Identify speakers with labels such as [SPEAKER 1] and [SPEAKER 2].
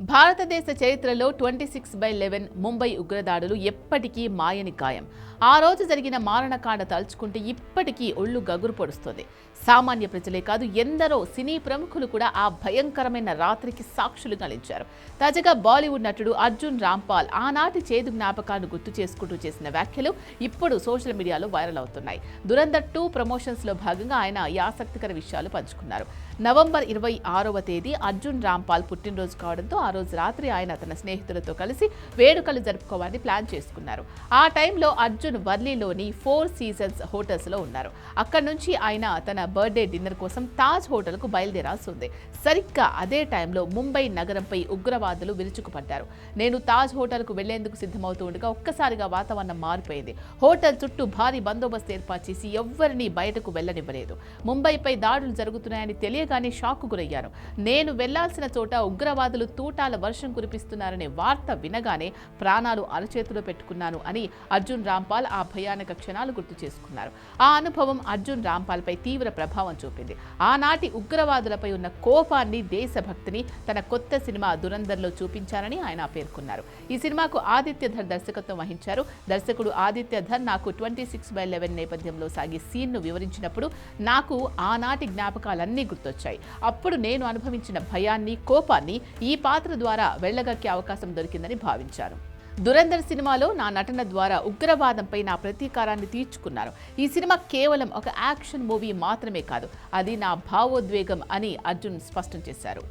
[SPEAKER 1] భారతదేశ చరిత్రలో 26/11 ముంబై ఉగ్రదాడులు ఎప్పటికీ మాయని గాయం. ఆ రోజు జరిగిన మారణకాండ తలుచుకుంటే ఇప్పటికీ ఒళ్ళు గగురు పొడుస్తుంది. సామాన్య ప్రజలే కాదు, ఎందరో సినీ ప్రముఖులు కూడా ఆ భయంకరమైన రాత్రికి సాక్షులుగా నిలిచారు. తాజాగా బాలీవుడ్ నటుడు అర్జున్ రాంపాల్ ఆనాటి చేదు జ్ఞాపకాలను గుర్తు చేసుకుంటూ చేసిన వ్యాఖ్యలు ఇప్పుడు సోషల్ మీడియాలో వైరల్ అవుతున్నాయి. దురంధర్ 2 ప్రమోషన్స్ లో భాగంగా ఆయన ఈ ఆసక్తికర విషయాలు పంచుకున్నారు. నవంబర్ 26వ తేదీ అర్జున్ రాంపాల్ పుట్టినరోజు కావడంతో ఆ రోజు రాత్రి ఆయన తన స్నేహితులతో కలిసి వేడుకలు జరుపుకోవాలని ప్లాన్ చేసుకున్నారు. ఆ టైంలో అర్జున్ వర్లీలోని 4 సీజన్స్ హోటల్స్ లో ఉన్నారు. అక్కడి నుంచి ఆయన తన బర్త్డే డిన్నర్ కోసం తాజ్ హోటల్కు బయలుదేరాల్సి ఉంది. సరిగ్గా అదే టైంలో ముంబై నగరంపై ఉగ్రవాదులు విరుచుకుపడ్డారు. నేను తాజ్ హోటల్కు వెళ్లేందుకు సిద్ధమవుతూ ఉండగా ఒక్కసారిగా వాతావరణం మారిపోయింది. హోటల్ చుట్టూ భారీ బందోబస్తు ఏర్పాటు చేసి ఎవ్వరినీ బయటకు వెళ్లనివ్వలేదు. ముంబైపై దాడులు జరుగుతున్నాయని తెలియగానే షాక్ గురయ్యాను. నేను వెళ్లాల్సిన చోట ఉగ్రవాదులు తూటాల వర్షం కురిపిస్తున్నారనే వార్త వినగానే ప్రాణాలు అరచేతిలో పెట్టుకున్నాను అని అర్జున్ రాంపాల్ ఆ భయానక క్షణాలు గుర్తు చేసుకున్నారు. ఆ అనుభవం అర్జున్ రాంపాల్ పై తీవ్ర ప్రభావం చూపింది. ఆనాటి ఉగ్రవాదులపై ఉన్న కోపాన్ని, దేశభక్తిని తన కొత్త సినిమా దురంధర్లో చూపించారని ఆయన పేర్కొన్నారు. ఈ సినిమాకు ఆదిత్య ధర్ దర్శకత్వం వహించారు. దర్శకుడు ఆదిత్య ధర్ నాకు 26/11 నేపథ్యంలో సాగే సీన్ను వివరించినప్పుడు నాకు ఆనాటి జ్ఞాపకాలన్నీ గుర్తొచ్చాయి. అప్పుడు నేను అనుభవించిన భయాన్ని, కోపాన్ని ఈ పాత్ర ద్వారా వెళ్లగక్కే అవకాశం దొరికిందని భావించాను. దురంధర్ సినిమాలో నా నటన ద్వారా ఉగ్రవాదంపై నా ప్రతీకారాన్ని తీర్చుకున్నాను. ఈ సినిమా కేవలం ఒక యాక్షన్ మూవీ మాత్రమే కాదు, అది నా భావోద్వేగం అని అర్జున్ స్పష్టం చేశారు.